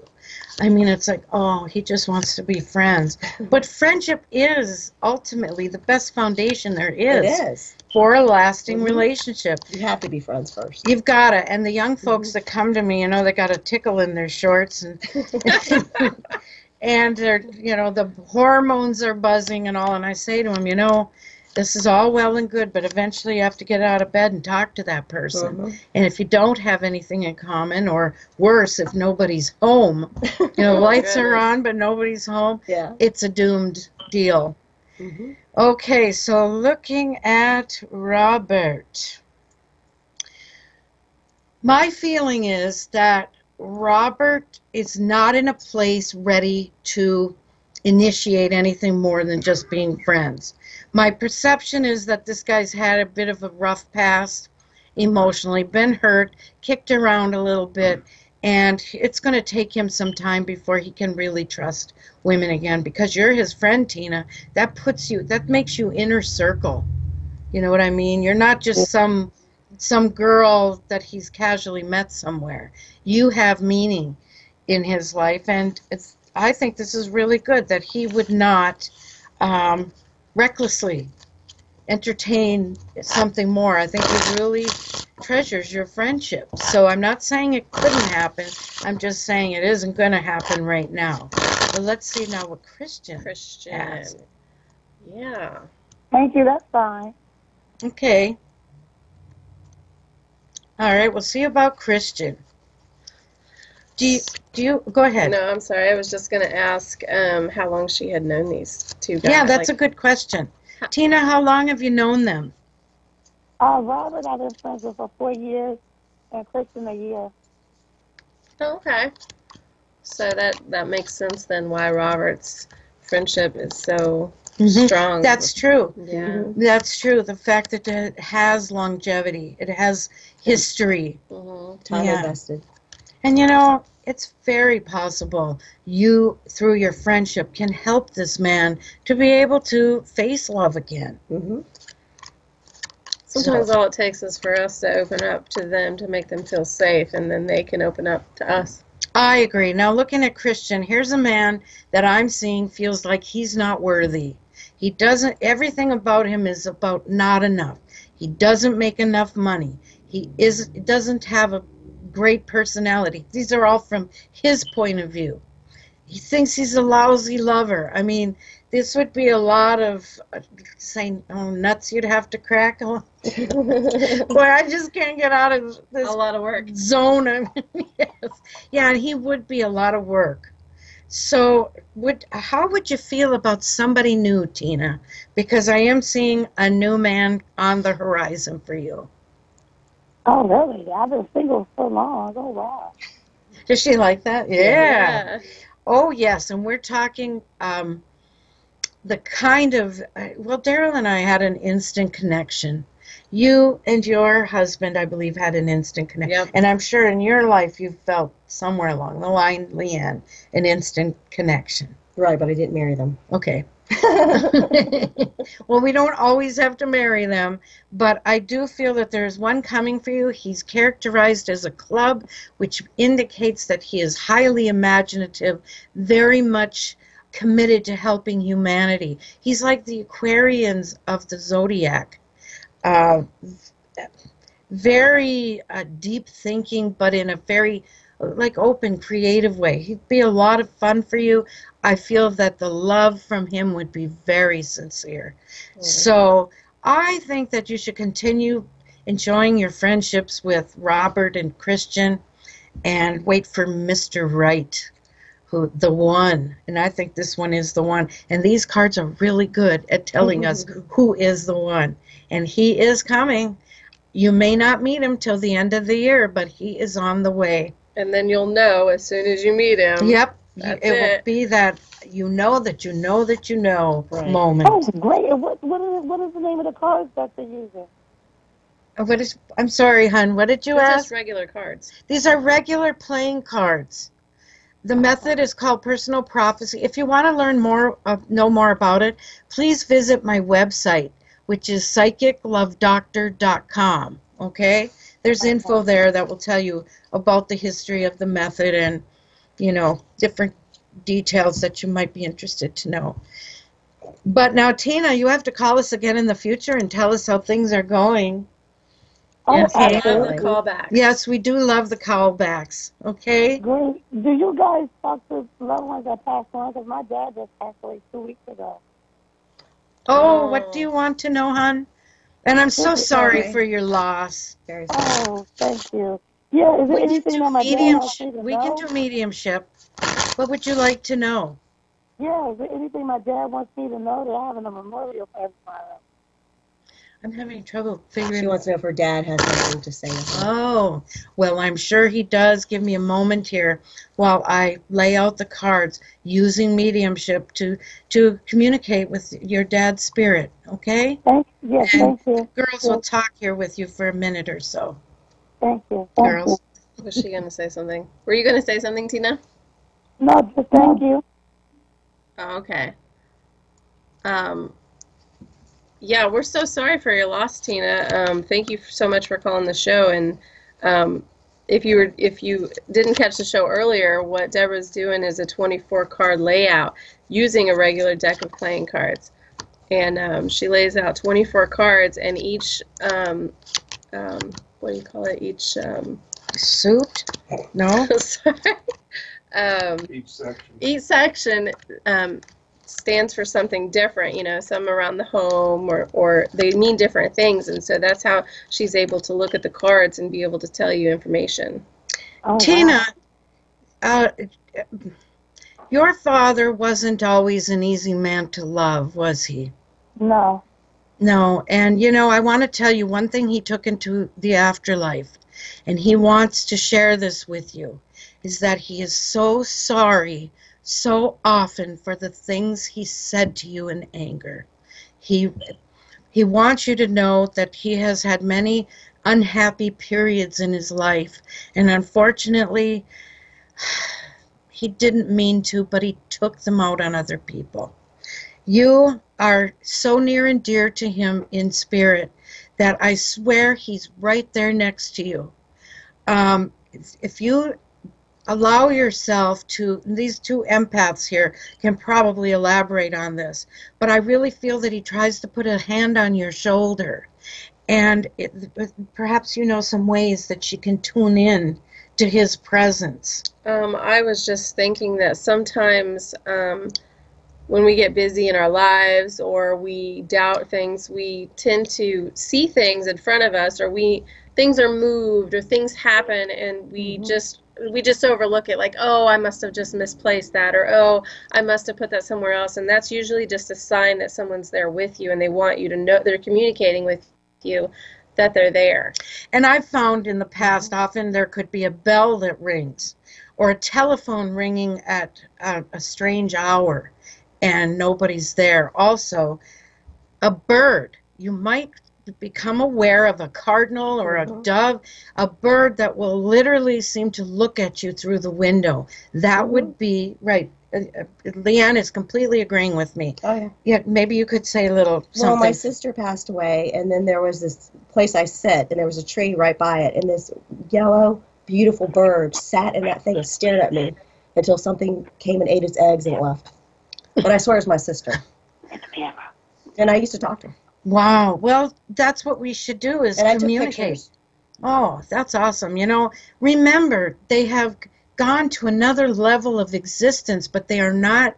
Speaker 3: I mean, it's like, oh, he just wants to be friends. But friendship is ultimately the best foundation there
Speaker 5: It
Speaker 3: is
Speaker 5: is.
Speaker 3: for a lasting
Speaker 5: Mhm.
Speaker 3: relationship.
Speaker 5: You have to be friends first.
Speaker 3: You've got to. And the young folks that come to me, you know, they got a tickle in their shorts, and and they're, you know, the hormones are buzzing and all. And I say to them, you know, this is all well and good, but eventually you have to get out of bed and talk to that person.
Speaker 5: Mhm.
Speaker 3: And if you don't have anything in common, or worse, if nobody's home, you know,
Speaker 4: Oh,
Speaker 3: lights are
Speaker 4: goodness.
Speaker 3: on, but nobody's home,
Speaker 5: Yeah.
Speaker 3: it's a doomed deal.
Speaker 5: Mhm.
Speaker 3: Okay, so looking at Robert. My feeling is that Robert is not in a place ready to initiate anything more than just being friends. My perception is that this guy's had a bit of a rough past emotionally, been hurt, kicked around a little bit, and it's going to take him some time before he can really trust women again. Because you're his friend, Tina, that makes you inner circle. You know what I mean? You're not just some girl that he's casually met somewhere. You have meaning in his life, and I think this is really good that he would not recklessly entertain something more. I think he really treasures your friendship. So I'm not saying it couldn't happen. I'm just saying it isn't going to happen right now. But let's see now what Christian has.
Speaker 4: Yeah.
Speaker 7: Thank you. That's fine.
Speaker 3: Okay. All right. We'll see about Christian. Do you go ahead?
Speaker 4: No, I'm sorry. I was just going to ask how long she had known these two guys.
Speaker 3: Yeah, that's a good question. Tina, how long have you known them?
Speaker 7: Robert, I've been friends with for 4 years, and Kristen a year.
Speaker 4: Oh, okay. So that makes sense then why Robert's friendship is so strong.
Speaker 3: That's true.
Speaker 4: Yeah.
Speaker 3: That's true. The fact that it has longevity, it has history.
Speaker 5: Time invested.
Speaker 3: And you know, it's very possible you, through your friendship, can help this man to be able to face love again.
Speaker 4: Sometimes all it takes is for us to open up to them to make them feel safe, and then they can open up to us.
Speaker 3: I agree. Now, looking at Christian, here's a man that I'm seeing feels like he's not worthy. He doesn't, everything about him is about not enough. He doesn't make enough money. He doesn't have a great personality. These are all from his point of view. He thinks he's a lousy lover. I mean, this would be a lot of saying, oh, nuts you'd have to crack. Boy, I just can't get out of this
Speaker 4: A lot of work.
Speaker 3: zone. I mean, yes. Yeah, and he would be a lot of work. So how would you feel about somebody new, Tina? Because I am seeing a new man on the horizon for you.
Speaker 7: Oh, really? I've been single so long. Oh, wow.
Speaker 3: Does she like that? Yeah. Oh, yes. And we're talking the kind of, well, Daryl and I had an instant connection. You and your husband, I believe, had an instant connection.
Speaker 4: Yep.
Speaker 3: And I'm sure in your life you felt somewhere along the line, Leanne, an instant connection.
Speaker 5: Right, but I didn't marry them.
Speaker 3: Okay. Well, we don't always have to marry them, but I do feel that there's one coming for you. He's characterized as a club, which indicates that he is highly imaginative, very much committed to helping humanity. He's like the Aquarians of the zodiac. Very deep thinking, but in a very open, creative way. He'd be a lot of fun for you. I feel that the love from him would be very sincere. So I think that you should continue enjoying your friendships with Robert and Christian and wait for Mr. Right, the one. And I think this one is the one. And these cards are really good at telling us who is the one. And he is coming. You may not meet him till the end of the year, but he is on the way.
Speaker 4: And then you'll know as soon as you meet him.
Speaker 3: Yep.
Speaker 4: That's
Speaker 3: it will be that you know that you know that you know moment.
Speaker 7: Oh, great. What is the name of the cards that they're using?
Speaker 3: I'm sorry, hon. What did you
Speaker 4: They're
Speaker 3: ask?
Speaker 4: just regular cards.
Speaker 3: These are regular playing cards. The method is called personal prophecy. If you want to learn more, know more about it, please visit my website, which is psychiclovedoctor.com. Okay? There's info there that will tell you about the history of the method and, you know, different details that you might be interested to know. But now, Tina, you have to call us again in the future and tell us how things are going.
Speaker 4: Yes, I love
Speaker 7: absolutely.
Speaker 4: the callbacks.
Speaker 3: Yes, we do love the callbacks. Okay?
Speaker 7: Great. Do you guys talk to loved ones that passed on? Because my dad just passed away 2 weeks ago.
Speaker 3: Oh, what do you want to know, hon? And I'm so sorry for your loss.
Speaker 5: Very sorry.
Speaker 7: Oh, thank you. Yeah, is there anything that my dad wants me to
Speaker 3: We
Speaker 7: know?
Speaker 3: can do mediumship. What would you like to know?
Speaker 7: Yeah, is there anything my dad wants me to know that I have in a memorial for tomorrow?
Speaker 3: I'm having trouble figuring.
Speaker 5: She wants to know if her dad has something to say.
Speaker 3: Oh, well, I'm sure he does. Give me a moment here while I lay out the cards using mediumship to communicate with your dad's spirit, okay?
Speaker 7: Thank you.
Speaker 3: And
Speaker 7: Thank you.
Speaker 3: girls will talk here with you for a minute or so.
Speaker 7: Thank you.
Speaker 3: Girls.
Speaker 4: Was she going to say something? Were you going to say something, Tina?
Speaker 7: No, just thank you.
Speaker 4: Oh, okay. Yeah, we're so sorry for your loss, Tina. Thank you so much for calling the show. And if you didn't catch the show earlier, what Deborah's doing is a 24 card layout using a regular deck of playing cards. And she lays out 24 cards, and each, what do you call it? Each,
Speaker 3: Suit? No?
Speaker 4: sorry. Each section stands for something different, you know, some around the home, or they mean different things. And so that's how she's able to look at the cards and be able to tell you information.
Speaker 7: Oh,
Speaker 3: Tina,
Speaker 7: wow.
Speaker 3: your father wasn't always an easy man to love, was he?
Speaker 7: No.
Speaker 3: No, and you know, I want to tell you one thing he took into the afterlife, and he wants to share this with you, is that he is so sorry so often for the things he said to you in anger. He wants you to know that he has had many unhappy periods in his life, and unfortunately, he didn't mean to, but he took them out on other people. You are so near and dear to him in spirit that I swear he's right there next to you. If you allow yourself to, these two empaths here can probably elaborate on this, but I really feel that he tries to put a hand on your shoulder, and perhaps you know some ways that you can tune in to his presence.
Speaker 4: I was just thinking that sometimes when we get busy in our lives or we doubt things, we tend to see things in front of us, or things are moved or things happen, and we just overlook it, like, oh, I must have just misplaced that, or oh, I must have put that somewhere else. And that's usually just a sign that someone's there with you and they want you to know, they're communicating with you that they're there.
Speaker 3: And I've found in the past, often there could be a bell that rings or a telephone ringing at a strange hour and nobody's there. Also, a bird. You might become aware of a cardinal or a dove, a bird that will literally seem to look at you through the window. That would be, right. Leanne is completely agreeing with me.
Speaker 5: Oh, yeah.
Speaker 3: Yeah, maybe you could say a little something.
Speaker 5: Well, my sister passed away, and then there was this place I sat, and there was a tree right by it, and this yellow, beautiful bird sat in that thing and stared at me until something came and ate its eggs and it left. But I swear it's my sister. And I used to talk to her.
Speaker 3: Wow. Well, that's what we should do, is
Speaker 5: And I took
Speaker 3: communicate.
Speaker 5: pictures.
Speaker 3: Oh, that's awesome. You know, remember, they have gone to another level of existence, but they are not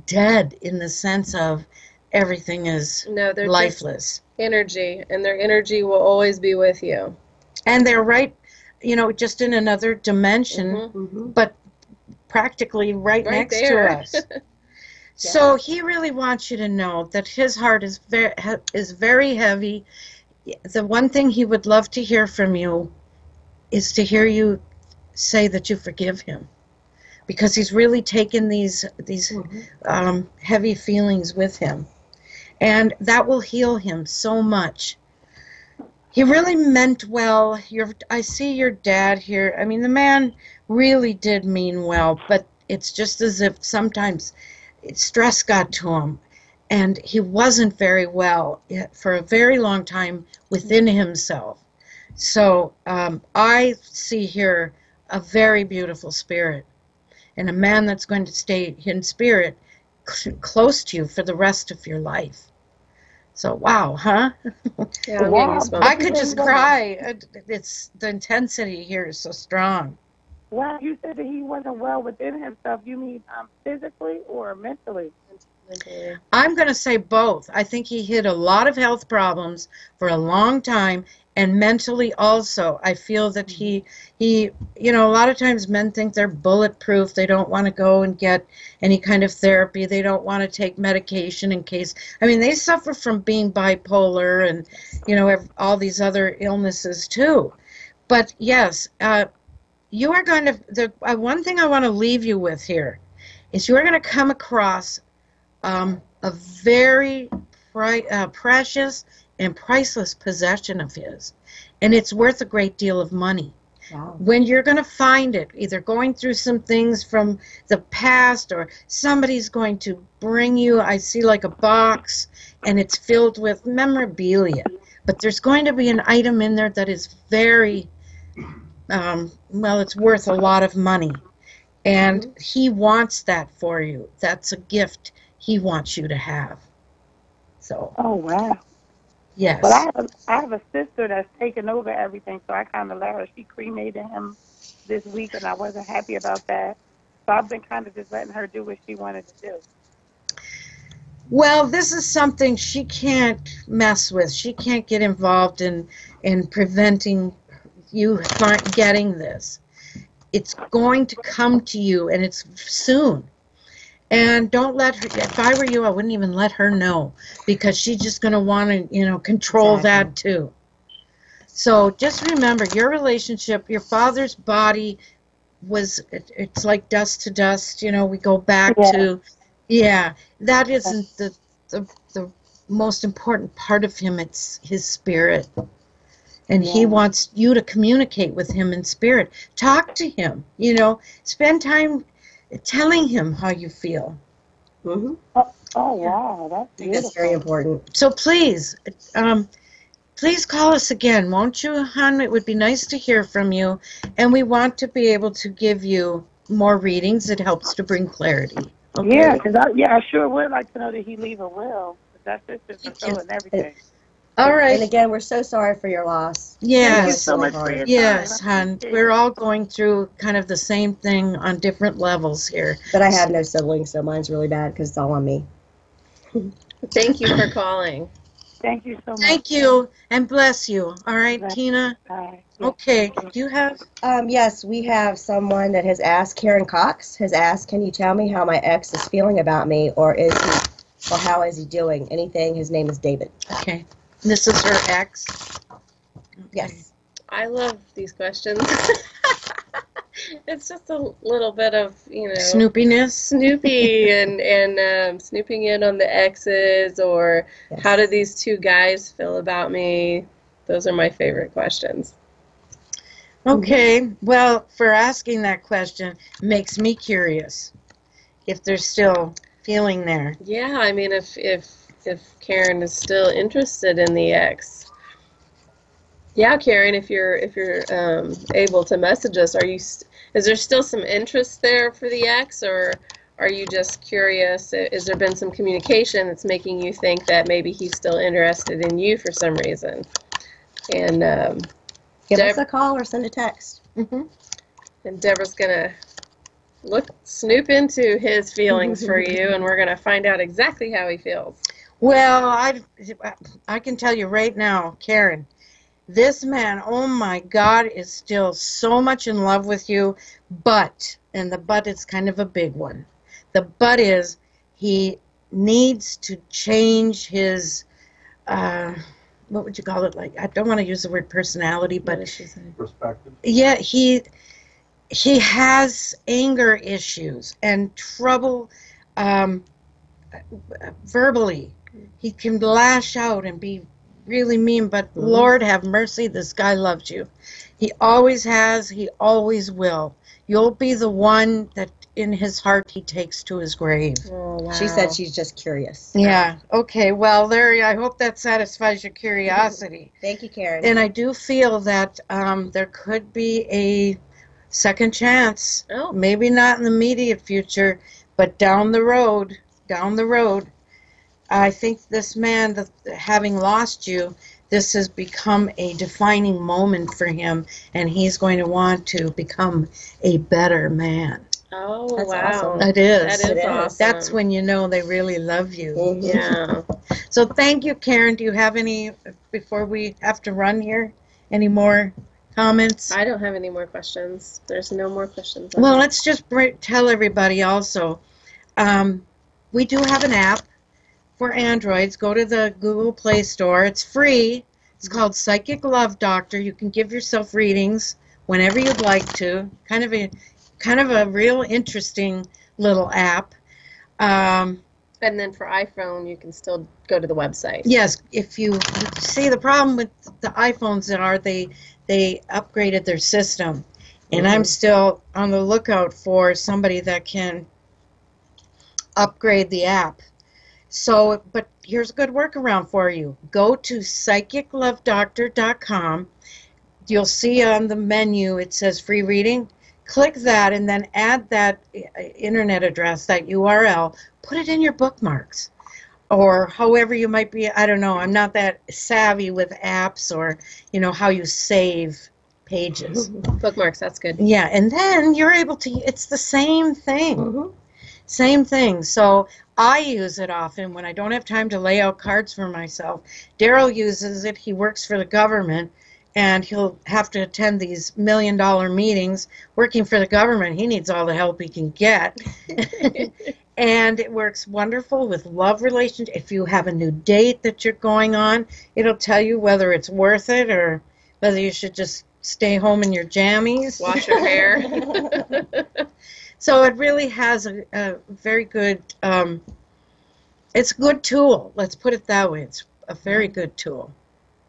Speaker 3: dead in the sense of everything is
Speaker 4: They're
Speaker 3: lifeless.
Speaker 4: just energy, and their energy will always be with you.
Speaker 3: And they're right, you know, just in another dimension, but practically right next
Speaker 4: there.
Speaker 3: to us. So he really wants you to know that his heart is very heavy. The one thing he would love to hear from you is to hear you say that you forgive him, because he's really taken these heavy feelings with him, and that will heal him so much. He really meant well. I see your dad here. I mean, the man really did mean well, but it's just as if sometimes stress got to him, and he wasn't very well for a very long time within himself. So I see here a very beautiful spirit, and a man that's going to stay in spirit close to you for the rest of your life. So, wow, huh?
Speaker 4: Yeah, I'm
Speaker 7: Wow.
Speaker 4: getting goosebumps.
Speaker 3: I could just cry. It's the intensity here is so strong.
Speaker 7: Wow, you said that he wasn't well within himself. You mean physically or mentally?
Speaker 3: I'm going to say both. I think he hid a lot of health problems for a long time, and mentally also. I feel that he, you know, a lot of times men think they're bulletproof. They don't want to go and get any kind of therapy. They don't want to take medication in case, I mean, they suffer from being bipolar and, you know, all these other illnesses too. But yes, you are going to, one thing I want to leave you with here is you are going to come across a very precious and priceless possession of his, and it's worth a great deal of money.
Speaker 5: Wow.
Speaker 3: When you're going to find it, either going through some things from the past, or somebody's going to bring you, I see like a box, and it's filled with memorabilia, but there's going to be an item in there that is very well, it's worth a lot of money. And he wants that for you. That's a gift he wants you to have. So,
Speaker 7: Oh, wow.
Speaker 3: yes.
Speaker 7: But I have a sister that's taken over everything, so I kind of let her. She cremated him this week, and I wasn't happy about that. So I've been kind of just letting her do what she wanted to do.
Speaker 3: Well, this is something she can't mess with. She can't get involved in preventing you getting this. It's going to come to you, and it's soon. And don't let her, if I were you, I wouldn't even let her know, because she's just going to want to, control that too. So just remember, your relationship, your father's body it's like dust to dust, we go back to, that isn't the most important part of him. It's his spirit. And he wants you to communicate with him in spirit. Talk to him, spend time telling him how you feel.
Speaker 5: Mm-hmm.
Speaker 7: Oh, wow, that's beautiful.
Speaker 5: That's very important.
Speaker 3: So please call us again, won't you, hon? It would be nice to hear from you, and we want to be able to give you more readings. It helps to bring clarity. Okay?
Speaker 7: Yeah, because I sure would like to know that he leave a will. That's just a soul and everything.
Speaker 3: All right.
Speaker 5: And again, we're so sorry for your loss.
Speaker 3: Yes.
Speaker 7: Thank you so much for your time.
Speaker 3: Yes, hon. We're all going through kind of the same thing on different levels here.
Speaker 5: But I have no siblings, so mine's really bad because it's all on me.
Speaker 4: Thank you for calling.
Speaker 7: Thank you so much.
Speaker 3: Thank you, and bless you. All right,
Speaker 7: Bless
Speaker 3: Tina?
Speaker 7: Bye.
Speaker 3: Okay. Do you have?
Speaker 5: Yes, we have someone that has asked, Karen Cox has asked, can you tell me how my ex is feeling about me, or how is he doing? Anything. His name is David.
Speaker 3: Okay. This is her ex?
Speaker 5: Yes.
Speaker 4: I love these questions. It's just a little bit of,
Speaker 3: Snoopiness?
Speaker 4: Snoopy and snooping in on the exes, or how do these two guys feel about me? Those are my favorite questions.
Speaker 3: Okay. Well, for asking that question makes me curious if they're still feeling there.
Speaker 4: Yeah, I mean, if Karen is still interested in the ex. Yeah, Karen, if you're able to message us, is there still some interest there for the ex, or are you just curious? Has there been some communication that's making you think that maybe he's still interested in you for some reason? And
Speaker 5: give us a call or send a text.
Speaker 3: Mm-hmm.
Speaker 4: And Deborah's gonna snoop into his feelings for you, and we're gonna find out exactly how he feels.
Speaker 3: Well, I can tell you right now, Karen, this man, oh my God, is still so much in love with you, and the but is kind of a big one. The but is he needs to change his, what would you call it? Like, I don't want to use the word personality, but
Speaker 6: Perspective.
Speaker 3: Yeah, he has anger issues and trouble verbally. He can lash out and be really mean, but Lord have mercy, this guy loves you. He always has, he always will. You'll be the one that in his heart he takes to his grave.
Speaker 4: Oh, wow.
Speaker 5: She said she's just curious.
Speaker 3: Yeah, okay, well, there. I hope that satisfies your curiosity.
Speaker 5: Thank you, Karen.
Speaker 3: And I do feel that there could be a second chance.
Speaker 4: Oh.
Speaker 3: Maybe not in the immediate future, but down the road, I think this man, having lost you, this has become a defining moment for him, and he's going to want to become a better man.
Speaker 4: Oh,
Speaker 5: That's
Speaker 4: wow.
Speaker 5: awesome.
Speaker 3: It is.
Speaker 4: That is awesome.
Speaker 3: That's when you know they really love you.
Speaker 5: Mm-hmm.
Speaker 4: Yeah.
Speaker 3: So thank you, Karen. Do you have any, before we have to run here, any more comments?
Speaker 4: I don't have any more questions. There's no more questions.
Speaker 3: Well, let's just tell everybody also, we do have an app for Androids. Go to the Google Play Store. It's free. It's called Psychic Love Doctor. You can give yourself readings whenever you'd like to. Kind of a real interesting little app.
Speaker 4: And then for iPhone, you can still go to the website.
Speaker 3: Yes, if you see, the problem with the iPhones they upgraded their system, and I'm still on the lookout for somebody that can upgrade the app. So, but here's a good workaround for you. Go to psychiclovedoctor.com, you'll see on the menu it says free reading. Click that and then add that internet address, that URL. Put it in your bookmarks, or however you might be. I don't know. I'm not that savvy with apps or, how you save pages.
Speaker 4: Bookmarks, that's good.
Speaker 3: Yeah, and then you're able to, it's the same thing.
Speaker 5: Mm-hmm.
Speaker 3: Same thing. So I use it often when I don't have time to lay out cards for myself. Daryl uses it. He works for the government, and he'll have to attend these $1 million meetings working for the government. He needs all the help he can get. And it works wonderful with love relations. If you have a new date that you're going on, it'll tell you whether it's worth it or whether you should just stay home in your jammies.
Speaker 4: Wash your hair.
Speaker 3: So it really has a very good, it's a good tool. Let's put it that way. It's a very good tool.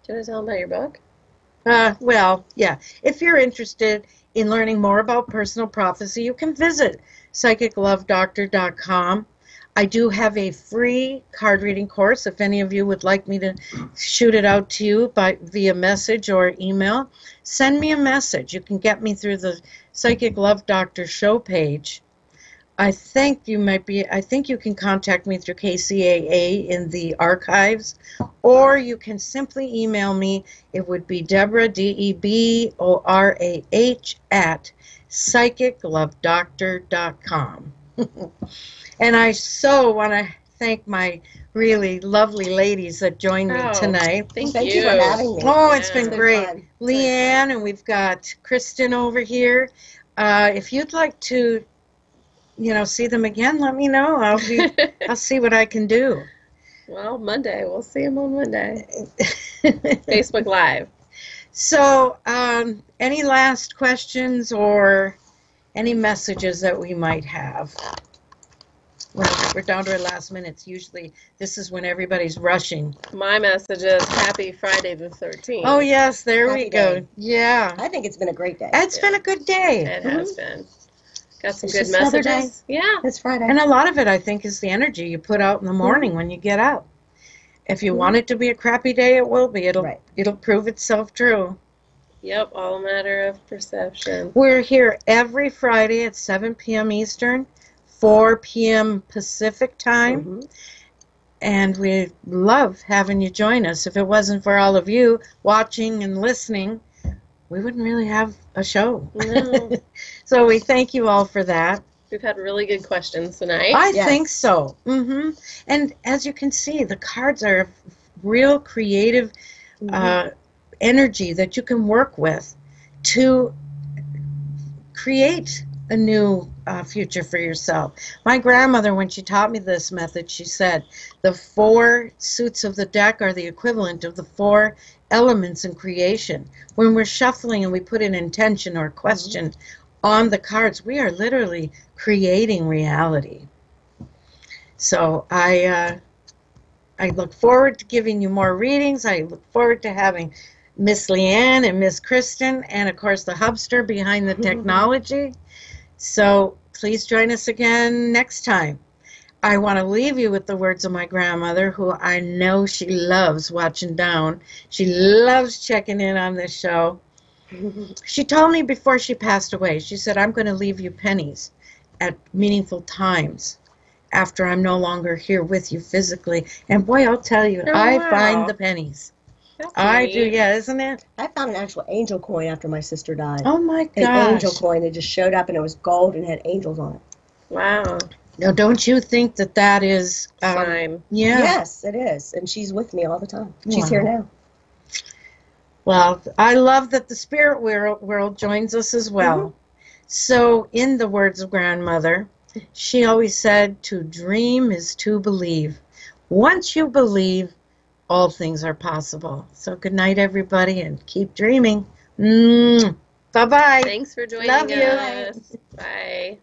Speaker 4: Do you want to tell them about your book?
Speaker 3: Well, yeah. If you're interested in learning more about personal prophecy, you can visit psychiclovedoctor.com. I do have a free card reading course. If any of you would like me to shoot it out to you via message or email, send me a message. You can get me through the Psychic Love Doctor show page. I think you can contact me through KCAA in the archives, or you can simply email me. It would be Deborah, DEBORAH, at psychiclovedoctor.com. And I so want to thank my really lovely ladies that joined me tonight.
Speaker 4: Thank
Speaker 5: you for having me.
Speaker 3: Oh, it's been
Speaker 5: It's
Speaker 3: great.
Speaker 5: fun.
Speaker 3: Leanne, and we've got Kristen over here. If you'd like to, see them again, let me know. I'll see what I can do.
Speaker 4: Well, Monday. We'll see them on Monday. Facebook Live.
Speaker 3: So, any last questions or any messages that we might have? We're down to our last minutes. Usually, this is when everybody's rushing.
Speaker 4: My message is Happy Friday the 13th.
Speaker 3: Oh, yes, there we
Speaker 5: Happy
Speaker 3: go.
Speaker 5: day.
Speaker 3: Yeah.
Speaker 5: I think it's been a great day.
Speaker 3: It's been a good day.
Speaker 4: It has been. Got some
Speaker 5: It's
Speaker 4: good
Speaker 5: just another
Speaker 4: messages. Yeah.
Speaker 5: It's Friday.
Speaker 3: And a lot of it, I think, is the energy you put out in the morning when you get out. If you want it to be a crappy day, it will be. It'll prove itself true.
Speaker 4: Yep, all a matter of perception.
Speaker 3: We're here every Friday at 7 p.m. Eastern, 4 p.m. Pacific time. And we love having you join us. If it wasn't for all of you watching and listening, we wouldn't really have a show.
Speaker 4: No.
Speaker 3: So we thank you all for that.
Speaker 4: We've had really good questions tonight.
Speaker 3: I
Speaker 5: Yes.
Speaker 3: think so. And as you can see, the cards are a real creative energy that you can work with to create a new future for yourself. My grandmother, when she taught me this method, she said the 4 suits of the deck are the equivalent of the 4 elements in creation. When we're shuffling and we put an intention or question on the cards, we are literally creating reality. So I look forward to giving you more readings. I look forward to having Miss Leanne and Miss Kristen, and of course the hubster behind the technology. So please join us again next time. I want to leave you with the words of my grandmother, who I know she loves watching down. She loves checking in on this show. She told me before she passed away, she said, I'm going to leave you pennies at meaningful times after I'm no longer here with you physically. And boy, I'll tell you, I find the pennies.
Speaker 4: That's
Speaker 3: I
Speaker 4: neat.
Speaker 3: do, yeah, isn't it?
Speaker 5: I found an actual angel coin after my sister died.
Speaker 3: Oh my
Speaker 5: An
Speaker 3: gosh.
Speaker 5: angel coin. It just showed up and it was gold and had angels on it.
Speaker 4: Wow.
Speaker 3: Now, don't you think that is,
Speaker 4: Sign.
Speaker 3: yeah.
Speaker 5: Yes, it is. And she's with me all the time. She's here now.
Speaker 3: Well, I love that the spirit world joins us as well. So, in the words of grandmother, she always said, to dream is to believe. Once you believe, all things are possible. So, good night, everybody, and keep dreaming. Bye-bye.
Speaker 4: Thanks for joining
Speaker 3: Love you.
Speaker 4: us. Bye.